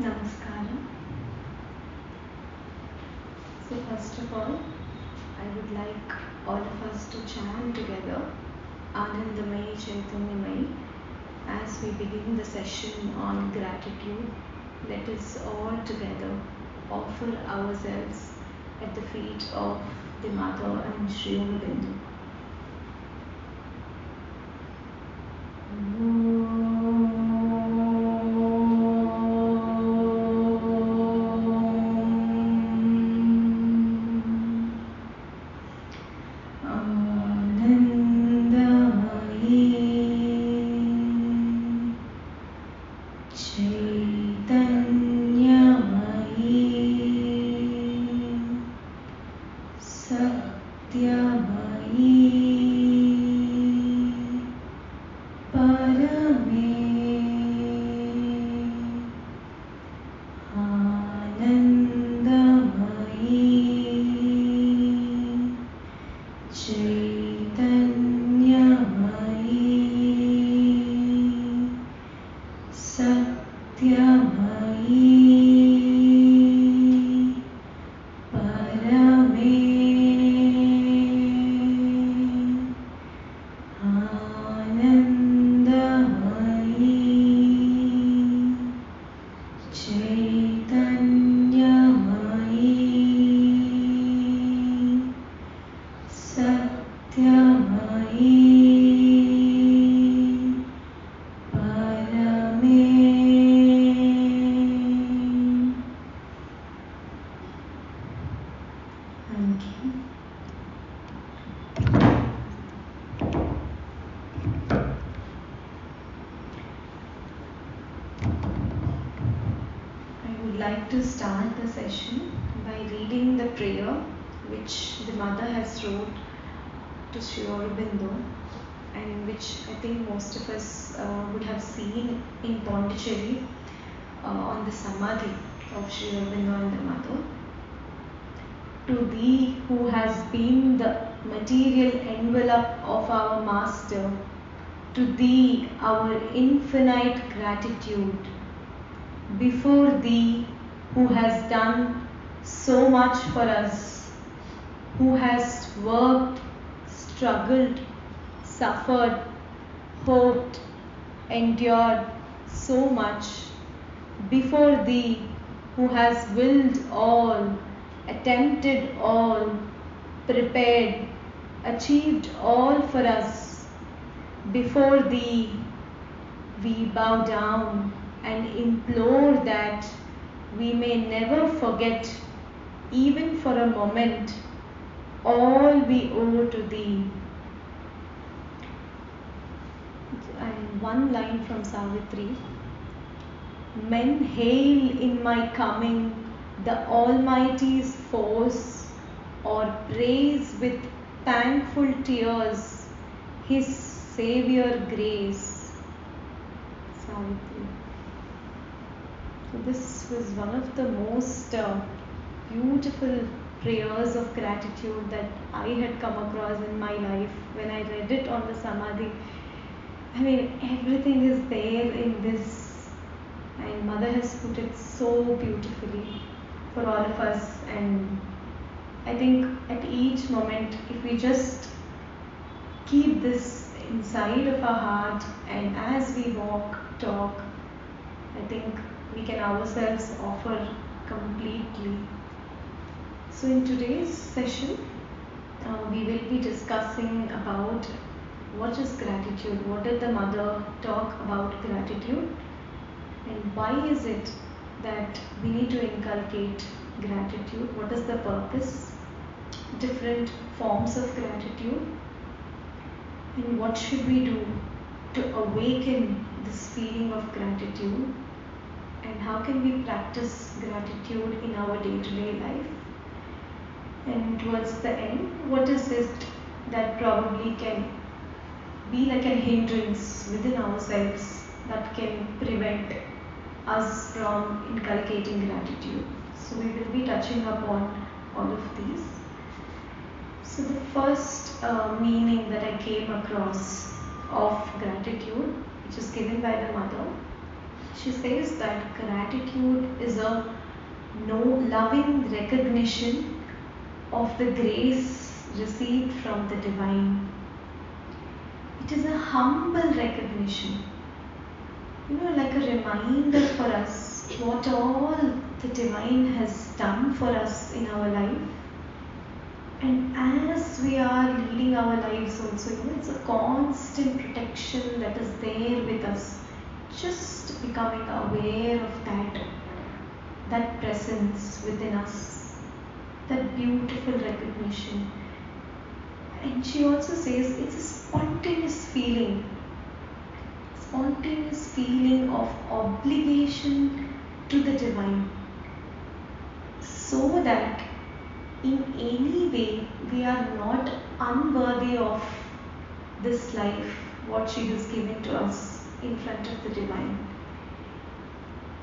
Namaskaram. So first of all, I would like all of us to chant together Anandamayi Chaitanyamayi as we begin the session on gratitude. Let us all together offer ourselves at the feet of the Mother and Sri Aurobindo. To start the session by reading the prayer which the Mother has wrote to Sri Aurobindo, and which I think most of us would have seen in Pondicherry on the Samadhi of Sri Aurobindo and the Mother. To thee who has been the material envelope of our Master, to thee our infinite gratitude. Before thee who has done so much for us, who has worked, struggled, suffered, hoped, endured so much. Before thee who has willed all, attempted all, prepared, achieved all for us. Before thee we bow down and implore that we may never forget, even for a moment, all we owe to thee. And one line from Savitri. Men hail in my coming the Almighty's force, or praise with thankful tears His Saviour grace. Savitri. So this was one of the most beautiful prayers of gratitude that I had come across in my life. When I read it on the Samadhi, I mean, everything is there in this, and Mother has put it so beautifully for all of us. And I think at each moment, if we just keep this inside of our heart, and as we walk, talk, I think we can ourselves offer completely. So in today's session, we will be discussing about what is gratitude, what did the Mother talk about gratitude, and why is it that we need to inculcate gratitude, what is the purpose, different forms of gratitude, and what should we do to awaken this feeling of gratitude, and how can we practice gratitude in our day-to-day life. And towards the end, what is it that probably can be like a hindrance within ourselves that can prevent us from inculcating gratitude. So we will be touching upon all of these. So the first meaning that I came across of gratitude, which is given by the Mother, She says that gratitude is a no loving recognition of the grace received from the divine. It is a humble recognition, like a reminder for us what all the divine has done for us in our life. And as we are leading our lives also, it's a constant protection that is there with us. Just becoming aware of that presence within us, that beautiful recognition. And she also says it's a spontaneous feeling of obligation to the divine, so that in any way we are not unworthy of this life, what she has given to us in front of the divine.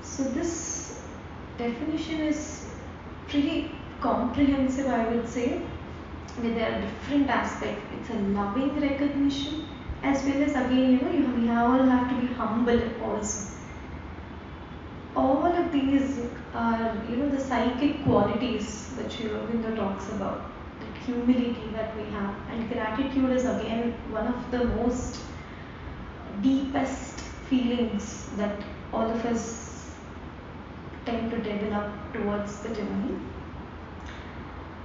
So this definition is pretty comprehensive, I would say, where there are different aspects. It's a loving recognition, as well as, again, we all have to be humble also. All of these are, the psychic qualities that Sri Aurobindo talks about, that humility that we have. And gratitude is again one of the most deepest feelings that all of us tend to develop towards the divine.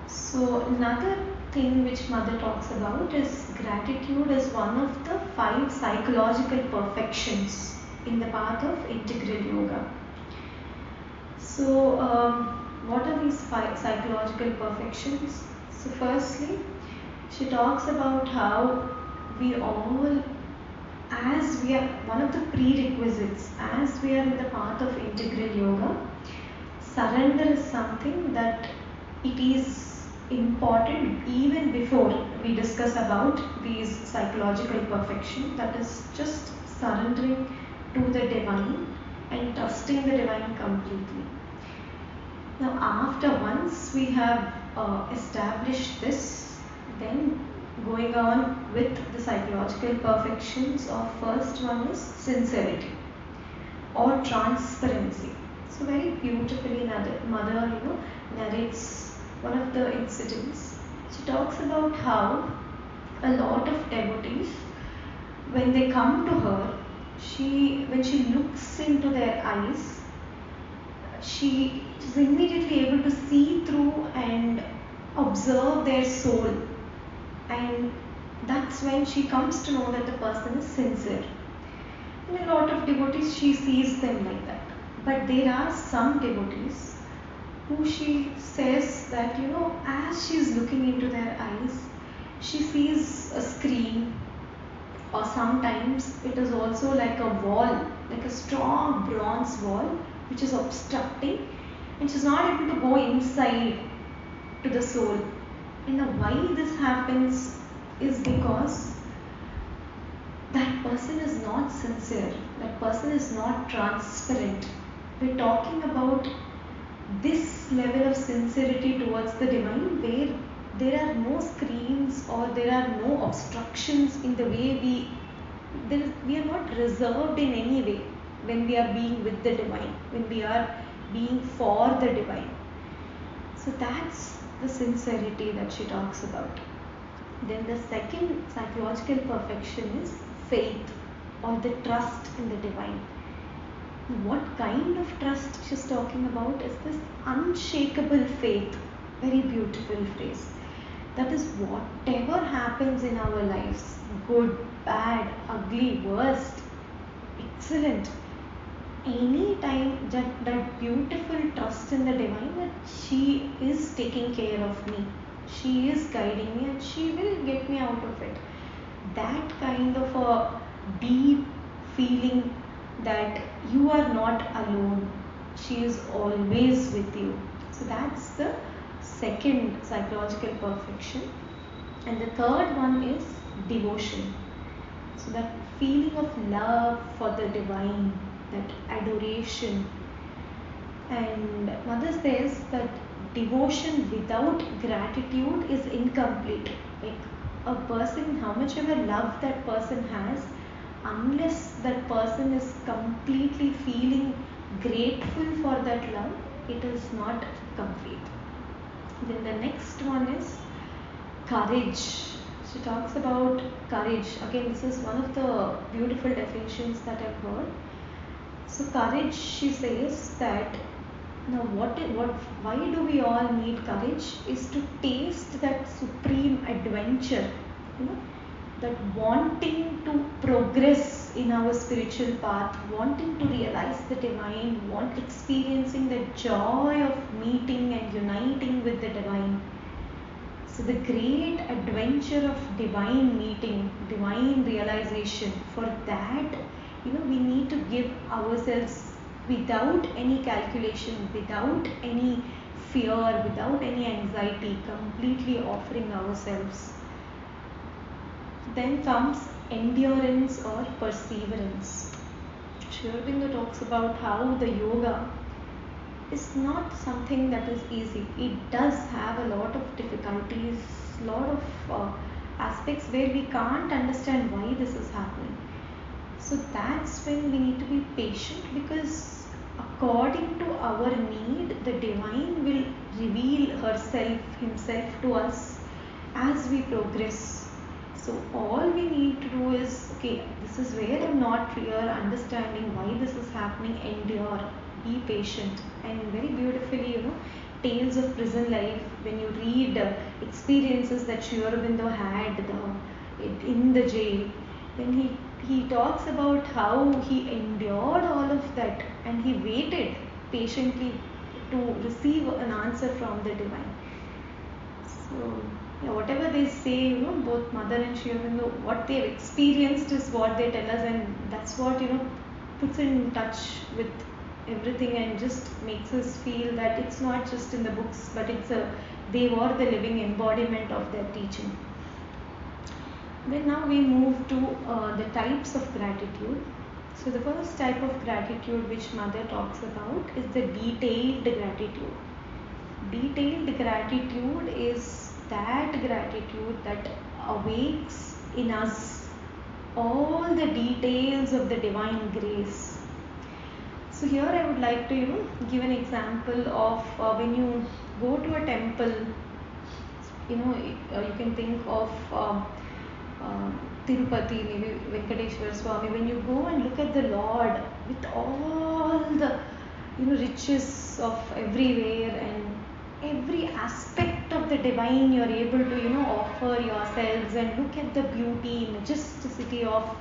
So another thing which Mother talks about is gratitude is one of the 5 psychological perfections in the path of integral yoga. So what are these 5 psychological perfections? So firstly, she talks about how we all, as we are, one of the prerequisites, as we are in the path of integral yoga, surrender is something that it is important even before we discuss about these psychological perfection, that is just surrendering to the divine and trusting the divine completely. Now after once we have established this, then going on with the psychological perfections of first one is sincerity or transparency. So very beautifully Mother narrates one of the incidents. She talks about how a lot of devotees, when they come to her, when she looks into their eyes, she is immediately able to see through and observe their soul. And that's when she comes to know that the person is sincere. In a lot of devotees, she sees them like that. But there are some devotees who she says that, as she is looking into their eyes, she sees a screen, or sometimes it is also like a wall, like a strong bronze wall which is obstructing, and she's not able to go inside to the soul. And why this happens is because that person is not sincere, that person is not transparent. We're talking about this level of sincerity towards the divine, where there are no screens or there are no obstructions in the way we are not reserved in any way when we are being with the divine, when we are being for the divine. So that's the sincerity that she talks about. Then the second psychological perfection is faith, or the trust in the divine. What kind of trust she's talking about is this unshakable faith. Very beautiful phrase. That is, whatever happens in our lives, good, bad, ugly, worst, excellent, any time that beautiful trust in the divine, that she is taking care of me, she is guiding me, and she will get me out of it. That kind of a deep feeling that you are not alone, she is always with you. So that's the second psychological perfection. And the third one is devotion. So that feeling of love for the divine, that adoration. And Mother says that devotion without gratitude is incomplete. Like a person, how much ever love that person has, unless that person is completely feeling grateful for that love, it is not complete. Then the next one is courage. She talks about courage. Again, this is one of the beautiful definitions that I've heard. So courage, she says that now why do we all need courage is to taste that supreme adventure, that wanting to progress in our spiritual path, wanting to realize the divine, experiencing the joy of meeting and uniting with the divine. So the great adventure of divine meeting, divine realization, for that, we need to give ourselves without any calculation, without any fear, without any anxiety, completely offering ourselves. Then comes endurance or perseverance. Sri Aurobindo talks about how the yoga is not something that is easy. It does have a lot of difficulties, a lot of aspects where we can't understand why this is happening. So that's when we need to be patient, because according to our need, the divine will reveal himself to us as we progress. So all we need to do is, okay, this is where I'm not clear, understanding why this is happening, endure, be patient. And very beautifully, Tales of Prison Life, when you read experiences that Sri Aurobindo had in the jail, then he talks about how he endured all of that and he waited patiently to receive an answer from the divine. So whatever they say, both Mother and Sri Aurobindo, what they've experienced is what they tell us, and that's what puts in touch with everything and just makes us feel that it's not just in the books, but they were the living embodiment of their teaching. Then now we move to the types of gratitude. So the first type of gratitude which Mother talks about is the detailed gratitude. Detailed gratitude is that gratitude that awakes in us all the details of the divine grace. So here I would like to give an example of when you go to a temple, you can think of Tirupati, maybe Venkateshwar Swami. When you go and look at the Lord with all the riches of everywhere and every aspect of the divine, you're able to offer yourselves and look at the beauty, majesticity of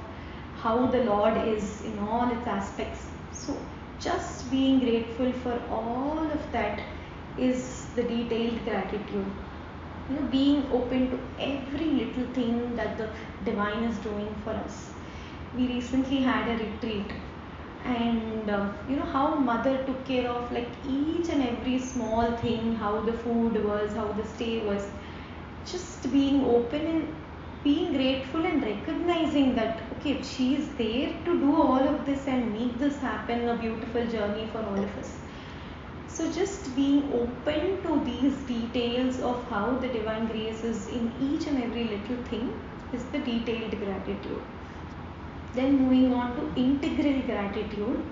how the Lord is in all its aspects. So just being grateful for all of that is the detailed gratitude. Being open to every little thing that the divine is doing for us. We recently had a retreat, and how Mother took care of like each and every small thing, how the food was, how the stay was. Just being open and being grateful and recognizing that, okay, she is there to do all of this and make this happen, a beautiful journey for all of us. So just being open to these details of how the divine grace is in each and every little thing is the detailed gratitude. Then moving on to integral gratitude,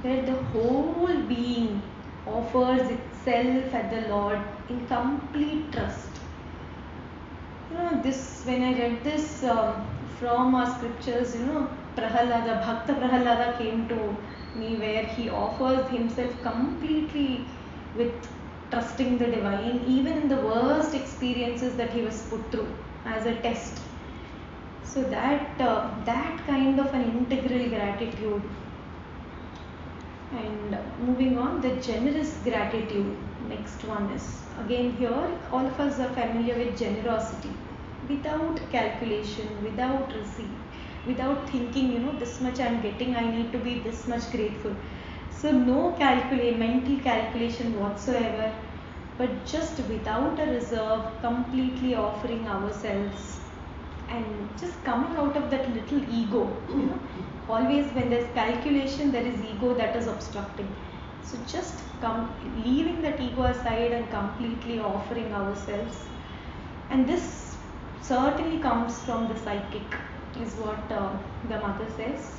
where the whole being offers itself at the Lord in complete trust. When I read this from our scriptures, Prahalada, Bhakta Prahalada came to me, where he offers himself completely with trusting the divine, even in the worst experiences that he was put through as a test. So that kind of an integral gratitude. And moving on, the generous gratitude. Next one is, again here, all of us are familiar with generosity. Without calculation, without receipt, without thinking, this much I'm getting, I need to be this much grateful. So no mental calculation whatsoever, but just without a reserve, completely offering ourselves and just coming out of that little ego. Always when there's calculation, there is ego that is obstructing. So just leaving that ego aside and completely offering ourselves. And this certainly comes from the psychic. is what the mother says.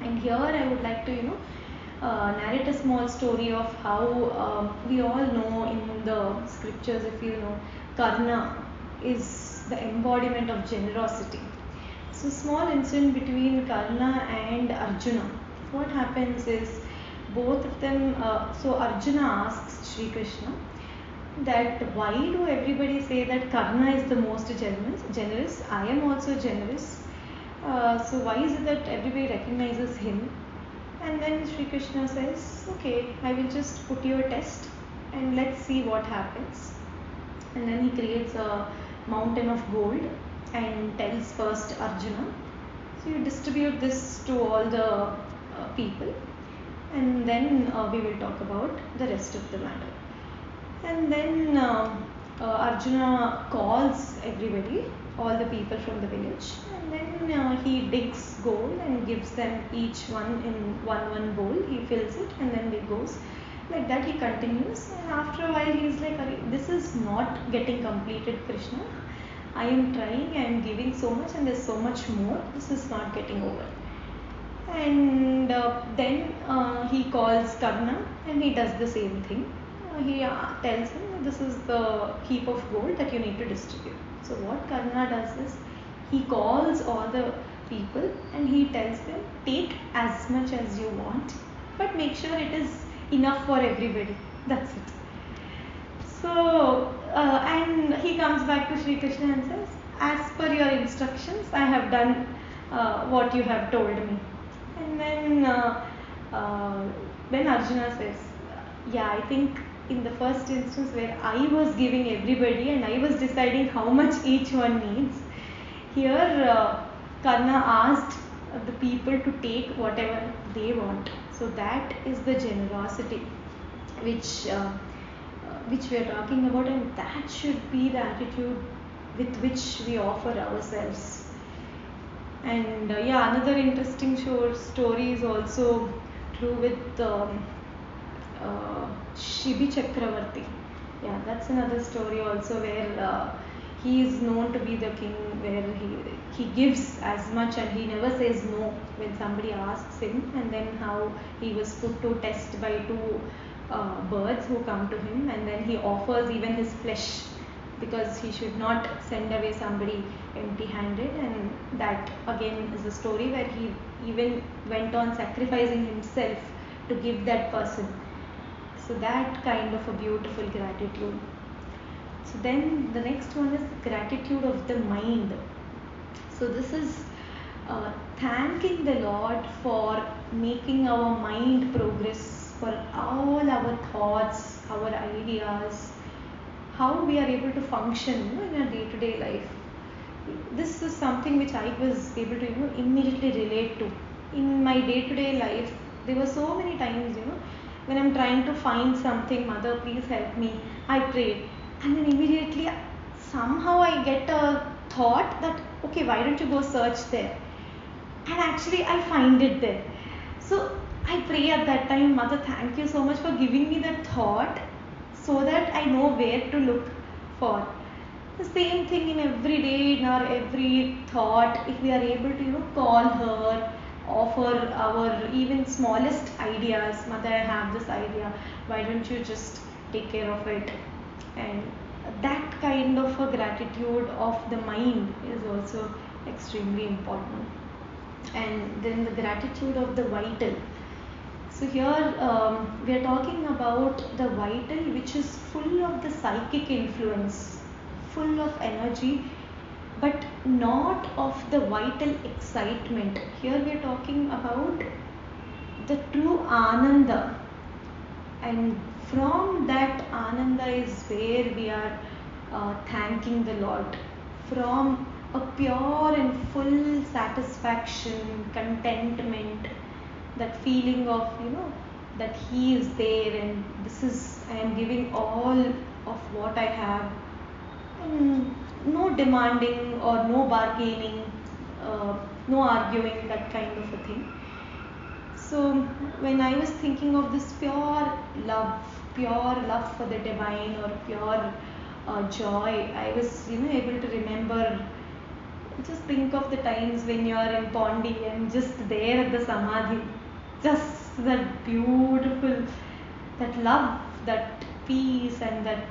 And here I would like to, narrate a small story of how we all know in the scriptures, if you know, Karna is the embodiment of generosity. So, small incident between Karna and Arjuna. What happens is both of them. So Arjuna asks Sri Krishna that why do everybody say that Karna is the most generous? I am also generous. So why is it that everybody recognizes him? And then Sri Krishna says, okay, I will just put you a test and let's see what happens. And then he creates a mountain of gold and tells first Arjuna, so you distribute this to all the people, and then we will talk about the rest of the matter. And then Arjuna calls everybody, all the people from the village, and then he digs gold and gives them each one in one bowl. He fills it and then it goes. Like that he continues, and after a while he is like, this is not getting completed, Krishna. I am trying, I am giving so much and there's so much more. This is not getting over. And then he calls Karna and he does the same thing. He tells him this is the heap of gold that you need to distribute. So what Karna does is he calls all the people and he tells them, take as much as you want, but make sure it is enough for everybody. That's it. So and he comes back to Sri Krishna and says, as per your instructions, I have done what you have told me. And then Arjuna says, yeah, I think in the first instance where I was giving everybody and I was deciding how much each one needs, here Karna asked the people to take whatever they want. So that is the generosity which we are talking about, and that should be the attitude with which we offer ourselves. And another interesting story is also true with Shibi Chakravarti. Yeah, that's another story also where he is known to be the king, where he gives as much and he never says no when somebody asks him, and then how he was put to test by two birds who come to him, and then he offers even his flesh because he should not send away somebody empty-handed. And that again is a story where he even went on sacrificing himself to give that person. So that kind of a beautiful gratitude. So then the next one is gratitude of the mind. So this is thanking the Lord for making our mind progress, for all our thoughts, our ideas, how we are able to function in a day-to-day life. This is something which I was able to immediately relate to. In my day-to-day life, there were so many times when I'm trying to find something, Mother, please help me, I pray, and then immediately somehow I get a thought that, okay, why don't you go search there, and actually I find it there. So I pray at that time, Mother, thank you so much for giving me that thought so that I know where to look for. The same thing in every day, in our every thought, if we are able to call her, offer our even smallest ideas, Mother, I have this idea, why don't you just take care of it? And that kind of a gratitude of the mind is also extremely important. And then the gratitude of the vital. So here we are talking about the vital, which is full of the psychic influence, full of energy, but not of the vital excitement. Here we are talking about the true Ananda, and from that Ananda is where we are thanking the Lord, from a pure and full satisfaction, contentment, that feeling of that He is there and this is, I am giving all of what I have, and no demanding or no bargaining, no arguing, that kind of a thing. So when I was thinking of this pure love for the divine, or pure joy, I was able to remember Just think of the times when you are in Pondi and just there at the Samadhi, just that beautiful, that love, that peace, and that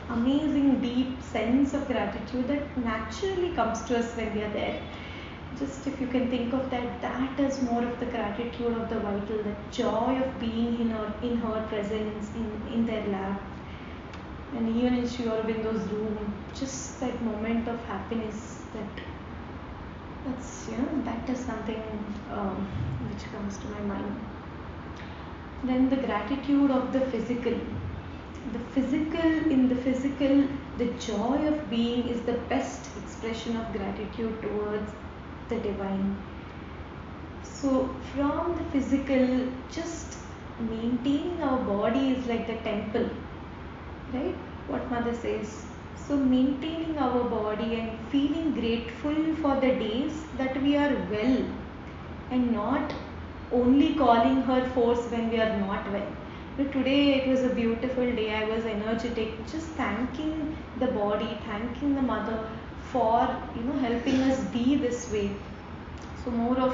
amazing deep sense of gratitude that naturally comes to us when we are there. Just if you can think of that, that is more of the gratitude of the vital, the joy of being in her presence, in their lap. And even in Sri Aurobindo's room, just that moment of happiness, that is something which comes to my mind. Then the gratitude of the physical. In the physical, the joy of being is the best expression of gratitude towards the divine. So from the physical, just maintaining our body is like the temple, right? What mother says. So maintaining our body and feeling grateful for the days that we are well, and not only calling her force when we are not well. Today it was a beautiful day. I was energetic, just thanking the body, thanking the mother for helping us be this way. So more of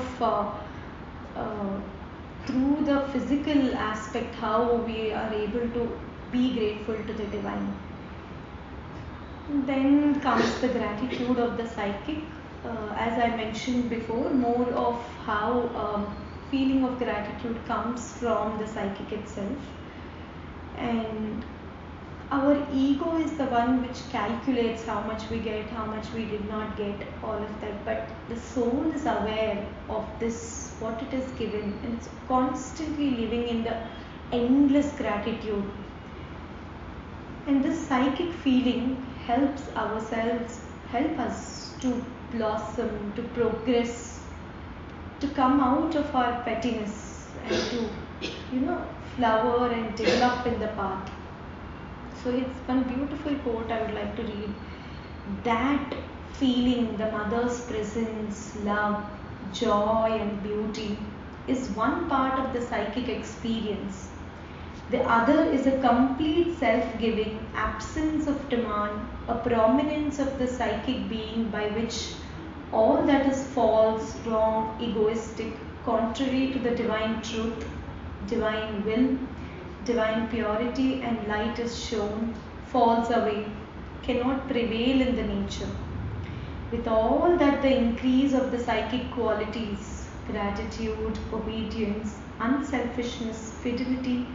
through the physical aspect, how we are able to be grateful to the divine. Then comes the gratitude of the psychic. As I mentioned before, more of how feeling of gratitude comes from the psychic itself. And our ego is the one which calculates how much we get, how much we did not get, all of that. But the soul is aware of this, what it is given, and it's constantly living in the endless gratitude. And this psychic feeling helps us to blossom, to progress, to come out of our pettiness and to, flower and develop in the path. So it's one beautiful quote I would like to read. That feeling, the mother's presence, love, joy and beauty, is one part of the psychic experience. The other is a complete self-giving, absence of demand, a prominence of the psychic being by which all that is false, wrong, egoistic, contrary to the divine truth, divine will, divine purity and light is shown, falls away, cannot prevail in the nature. With all that the increase of the psychic qualities, gratitude, obedience, unselfishness, fidelity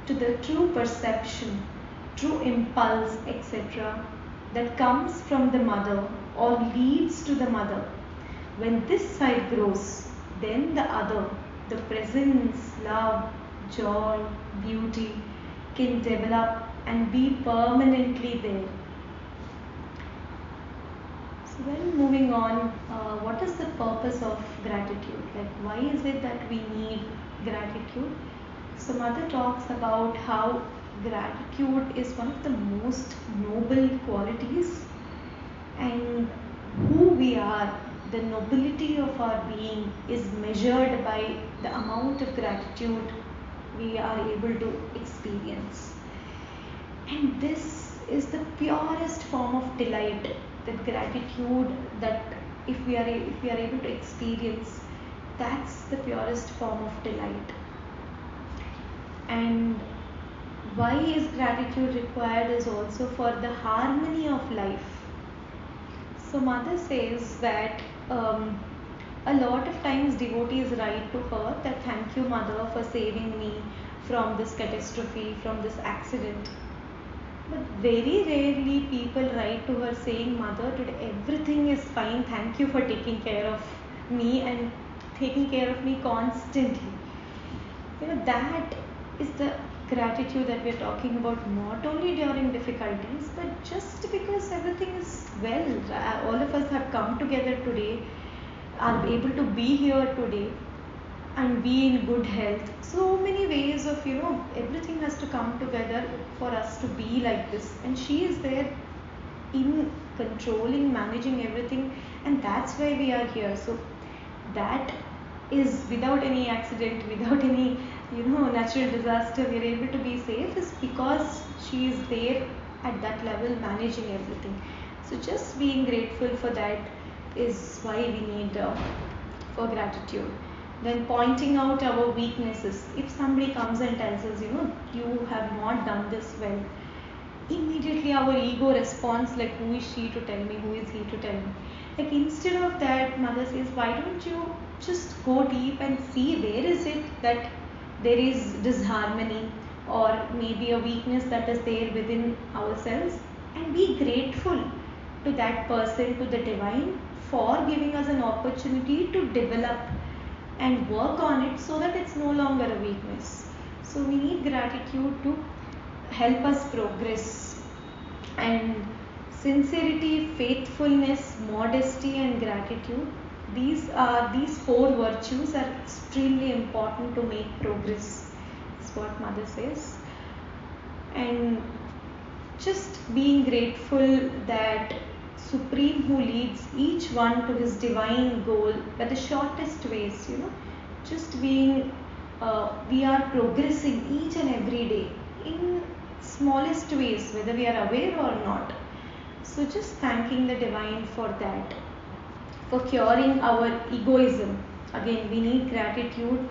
to the true perception, true impulse, etc., that comes from the mother or leads to the mother. When this side grows, then the other, the presence, love, joy, beauty, can develop and be permanently there. So then moving on, what is the purpose of gratitude? Like, why is it that we need gratitude? So mother talks about how gratitude is one of the most noble qualities, and who we are, the nobility of our being is measured by the amount of gratitude we are able to experience. And this is the purest form of delight, that gratitude that if we are able to experience, that's the purest form of delight. And why is gratitude required is also for the harmony of life. So mother says that a lot of times devotees write to her that thank you mother for saving me from this catastrophe, from this accident. But very rarely people write to her saying, mother, today everything is fine, thank you for taking care of me and taking care of me constantly. That is the gratitude that we are talking about, not only during difficulties, but just because everything is well. All of us have come together today, are able to be here today and be in good health. So many ways of, everything has to come together for us to be like this. And she is there in controlling, managing everything, and that's why we are here. So that is without any accident, without any natural disaster, we are able to be safe is because she is there at that level managing everything. So just being grateful for that is why we need for gratitude. Then pointing out our weaknesses. If somebody comes and tells us, you have not done this well, immediately our ego responds like, who is she to tell me, who is he to tell me? Like, instead of that, mother says, why don't you just go deep and see where is it that there is disharmony or maybe a weakness that is there within ourselves, and be grateful to that person, to the divine, for giving us an opportunity to develop and work on it so that it's no longer a weakness. So we need gratitude to help us progress. And sincerity, faithfulness, modesty and gratitude, these four virtues are extremely important to make progress, is what mother says. And just being grateful that Supreme who leads each one to his divine goal by the shortest ways, just being we are progressing each and every day in smallest ways, whether we are aware or not. So just thanking the divine for that, for curing our egoism. Again, we need gratitude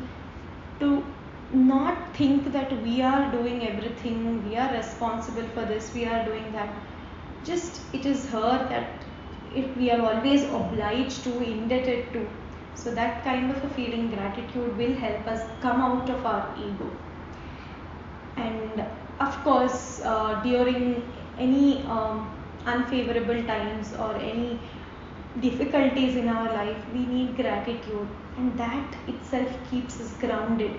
to not think that we are doing everything, we are responsible for this, we are doing that. Just it is her that we are always obliged to, indebted to. So that kind of a feeling, gratitude, will help us come out of our ego. And of course, during any unfavorable times or any difficulties in our life, we need gratitude, and that itself keeps us grounded.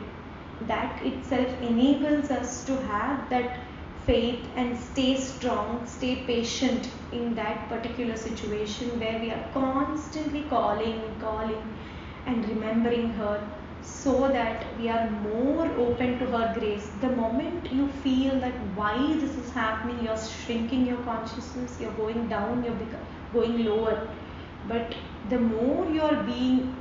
That itself enables us to have that faith and stay strong, stay patient in that particular situation where we are constantly calling and remembering her, so that we are more open to her grace. The moment you feel that why this is happening, you're shrinking your consciousness, you're going down, you're going lower. But the more you're being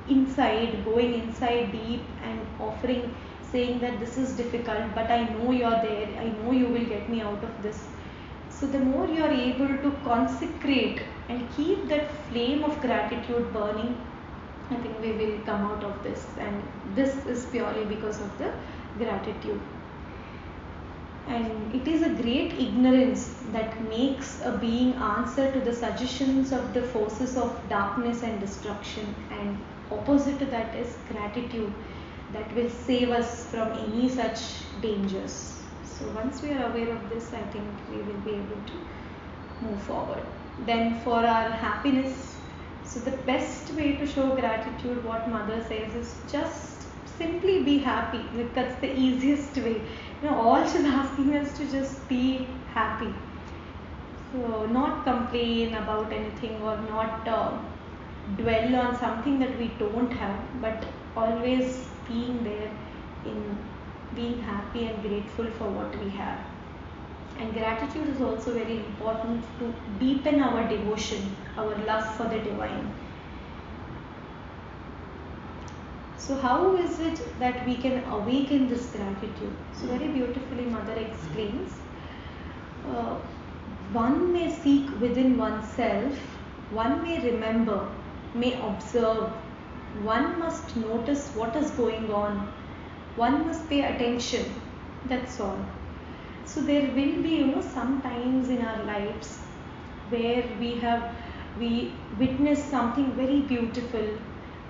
inside, going inside deep and offering, saying that this is difficult, but I know you're there, I know you will get me out of this. So the more you're able to consecrate and keep that flame of gratitude burning, I think we will come out of this. And this is purely because of the gratitude. And it is a great ignorance that makes a being answer to the suggestions of the forces of darkness and destruction, and opposite to that is gratitude, that will save us from any such dangers. So once we are aware of this, I think we will be able to move forward. Then for our happiness, so the best way to show gratitude, what mother says, is just simply be happy. That's the easiest way. All she's asking us to just be happy. So not complain about anything or not dwell on something that we don't have, but always being there in being happy and grateful for what we have. And gratitude is also very important to deepen our devotion, our love for the divine. So how is it that we can awaken this gratitude? So very beautifully mother explains. One may seek within oneself, one may remember, may observe, one must notice what is going on, one must pay attention, that's all. So there will be, some times in our lives where we witness something very beautiful,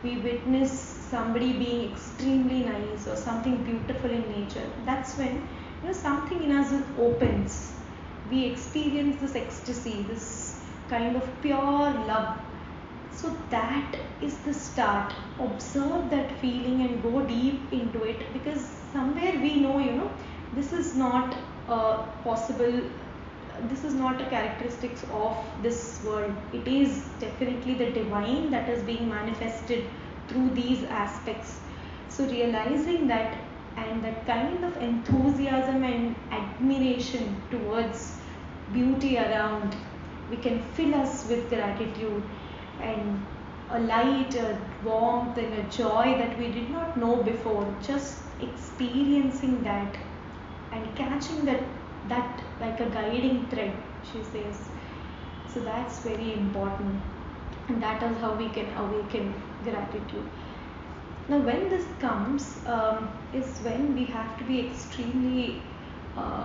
we witness somebody being extremely nice or something beautiful in nature. That's when, something in us opens. We experience this ecstasy, this kind of pure love. So that is the start. Observe that feeling and go deep into it, because somewhere we know, this is not possible, this is not a characteristics of this world. It is definitely the divine that is being manifested through these aspects. So realizing that, and that kind of enthusiasm and admiration towards beauty around, we can fill us with gratitude and a light, a warmth and a joy that we did not know before. Just experiencing that and catching that like a guiding thread, she says. So that's very important, and that is how we can awaken gratitude. Now, when this comes, is when we have to be extremely uh,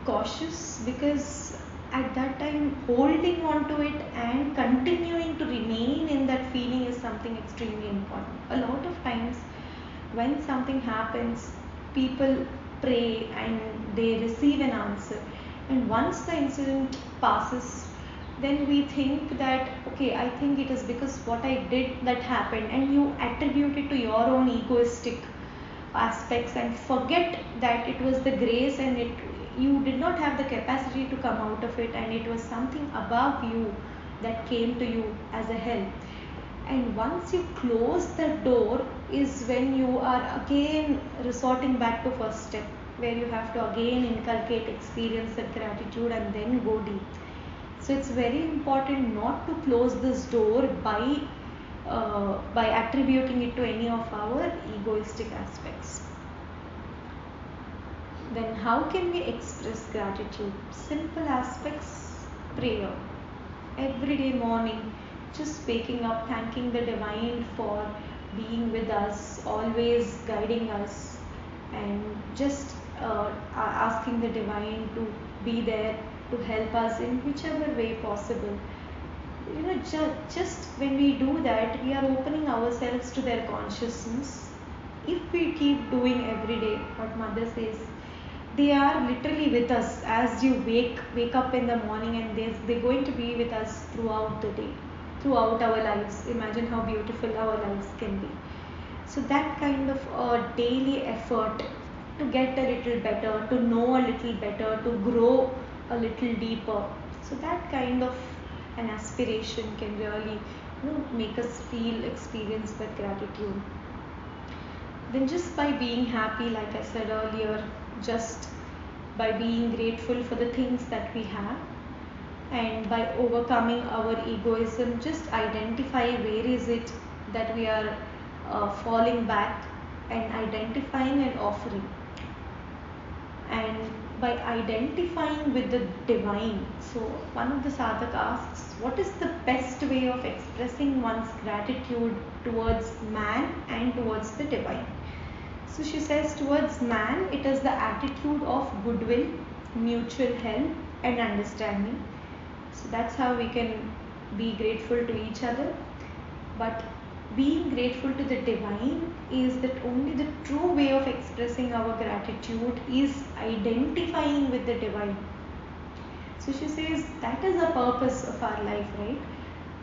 cautious, because at that time holding on to it and continuing to remain in that feeling is something extremely important. A lot of times when something happens, people pray and they receive an answer, and once the incident passes, then we think that, okay, I think it is because what I did that happened, and you attribute it to your own egoistic aspects and forget that it was the grace, and you did not have the capacity to come out of it, and it was something above you that came to you as a help. And once you close the door is when you are again resorting back to first step, where you have to again inculcate, experience that gratitude, and then go deep. So it's very important not to close this door by attributing it to any of our egoistic aspects. Then how can we express gratitude? Simple aspects: prayer. Every day morning, just waking up, thanking the divine for being with us, always guiding us, and just asking the divine to be there to help us in whichever way possible. Just when we do that, we are opening ourselves to their consciousness. If we keep doing every day what mother says, they are literally with us as you wake up in the morning, and they're going to be with us throughout the day, throughout our lives. Imagine how beautiful our lives can be. So that kind of a daily effort to get a little better, to know a little better, to grow a little deeper. So that kind of an aspiration can really make us experience that gratitude. Then just by being happy, like I said earlier, just by being grateful for the things that we have, and by overcoming our egoism, just identify where is it that we are falling back, and identifying and offering. And by identifying with the divine, so one of the sadhak asks, what is the best way of expressing one's gratitude towards man and towards the divine? So she says, towards man, it is the attitude of goodwill, mutual help, and understanding. So that's how we can be grateful to each other. But being grateful to the divine is that only the true way of expressing our gratitude is identifying with the divine. So she says that is the purpose of our life, right?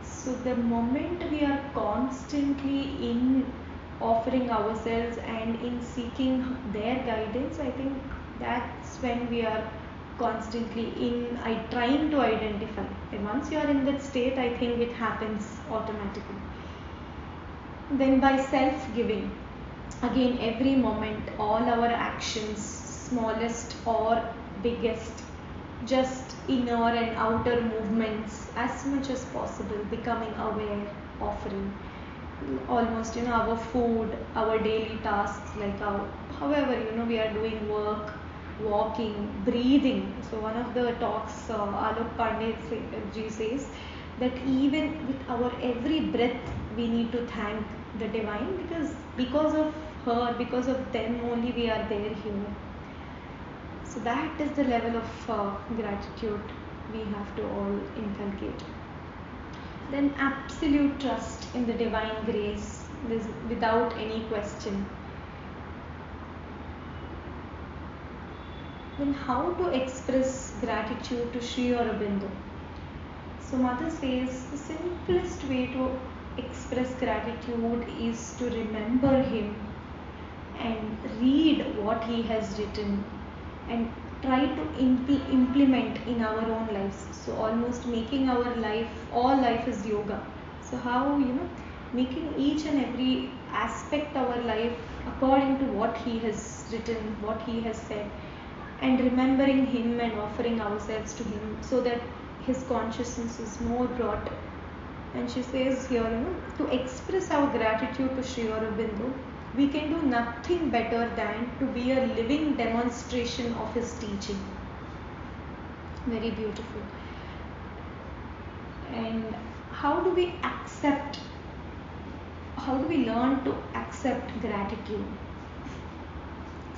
So the moment we are constantly in offering ourselves and in seeking their guidance, I think that's when we are constantly trying to identify. And once you are in that state, I think it happens automatically. Then by self-giving, again every moment, all our actions, smallest or biggest, just inner and outer movements, as much as possible, becoming aware, offering. Almost our food, our daily tasks, like however we are doing work, walking, breathing. So one of the talks, Alok Pandey ji says that even with our every breath we need to thank the divine, because of her, because of them only we are there here. So that is the level of gratitude we have to all inculcate. Then absolute trust in the divine grace, without any question. Then how to express gratitude to Sri Aurobindo? So mother says the simplest way to express gratitude is to remember him and read what he has written and try to implement in our own lives. So almost making our life, all life is yoga. So how making each and every aspect of our life according to what he has written, what he has said, and remembering him and offering ourselves to him, so that his consciousness is more brought. And she says here, to express our gratitude to Sri Aurobindo, we can do nothing better than to be a living demonstration of his teaching. Very beautiful. And how do we learn to accept gratitude?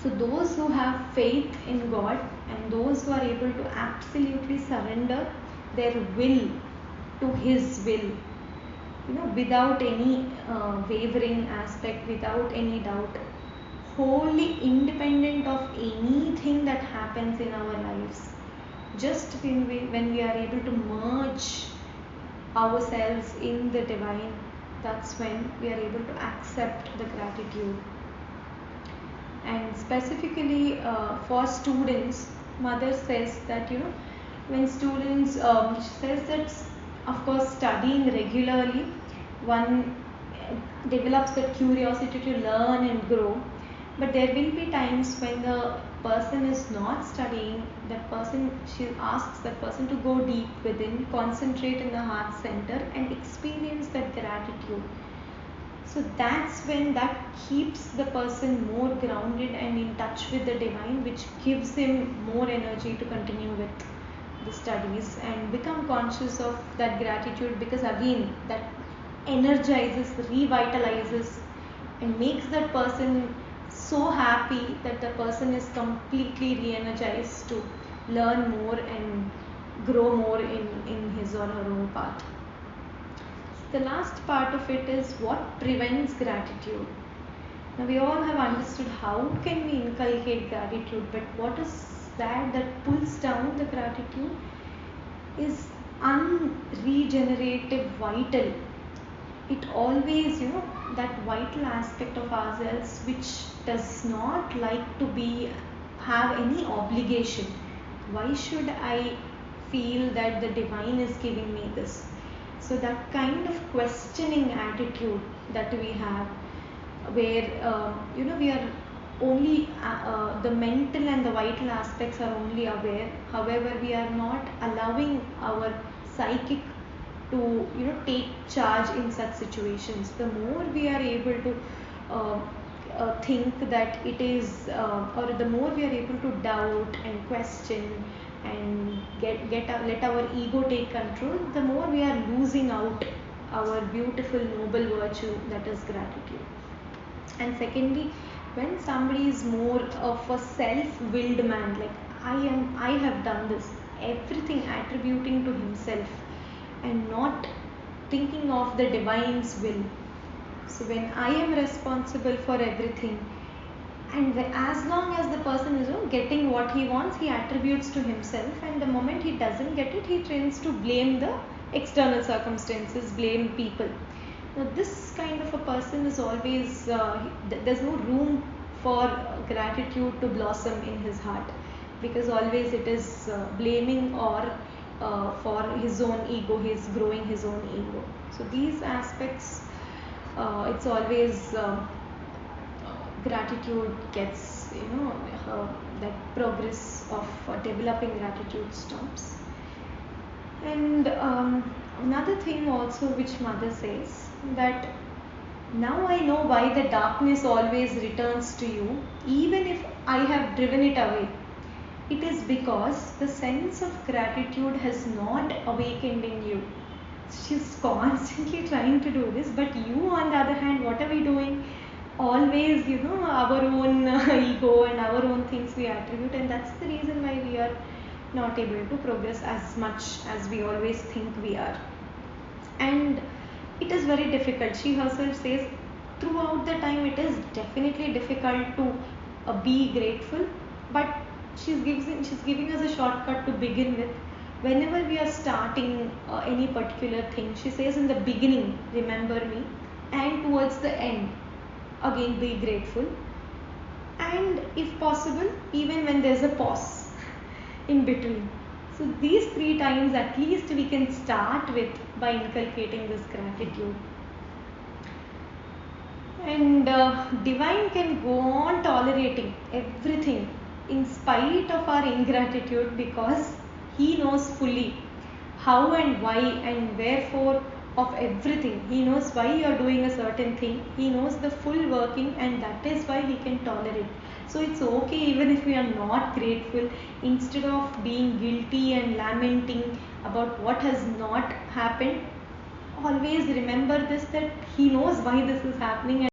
So those who have faith in God and those who are able to absolutely surrender their will to His will, without any wavering aspect, without any doubt, wholly independent of anything that happens in our lives. Just when we are able to merge ourselves in the divine, that's when we are able to accept the gratitude. And specifically for students, mother says that when students says that of course studying regularly, one develops that curiosity to learn and grow, but there will be times when the person is not studying. She asks that person to go deep within, concentrate in the heart center and experience that gratitude. So that's when that keeps the person more grounded and in touch with the divine, which gives him more energy to continue with the studies and become conscious of that gratitude, because again that energizes, revitalizes and makes that person so happy that the person is completely re-energized to learn more and grow more in his or her own path. The last part of it is what prevents gratitude. Now we all have understood how can we inculcate gratitude, but what is that pulls down the gratitude is unregenerative vital. It always, that vital aspect of ourselves which does not like to have any obligation. Why should I feel that the divine is giving me this? So that kind of questioning attitude that we have, where we are only the mental and the vital aspects are only aware. However, we are not allowing our psychic to take charge in such situations. The more we are able to think that it is, or the more we are able to doubt and question and let our ego take control, the more we are losing out our beautiful noble virtue, that is gratitude. And secondly, when somebody is more of a self-willed man, like I have done this, everything attributing to himself and not thinking of the divine's will. So when I am responsible for everything, and as long as the person is getting what he wants, he attributes to himself, and the moment he doesn't get it, he tends to blame the external circumstances, blame people. Now this kind of a person is always, there's no room for gratitude to blossom in his heart, because always it is blaming or for his own ego, he's growing his own ego. So these aspects, it's always gratitude gets, that progress of developing gratitude stops. And another thing also which mother says, that now I know why the darkness always returns to you even if I have driven it away. It is because the sense of gratitude has not awakened in you. She's constantly trying to do this, but you on the other hand, what are we doing? Always, our own ego and our own things we attribute, and that's the reason why we are not able to progress as much as we always think we are. And it is very difficult. She herself says throughout the time it is definitely difficult to be grateful, but she's giving us a shortcut to begin with. Whenever we are starting any particular thing, she says in the beginning, remember me, and towards the end, again be grateful, and if possible, even when there's a pause in between. So these 3 times at least we can start with by inculcating this gratitude. And divine can go on tolerating everything in spite of our ingratitude, because he knows fully how and why and wherefore of everything. He knows why you are doing a certain thing. He knows the full working, and that is why he can tolerate. So it's okay even if we are not grateful. Instead of being guilty and lamenting about what has not happened, always remember this, that he knows why this is happening.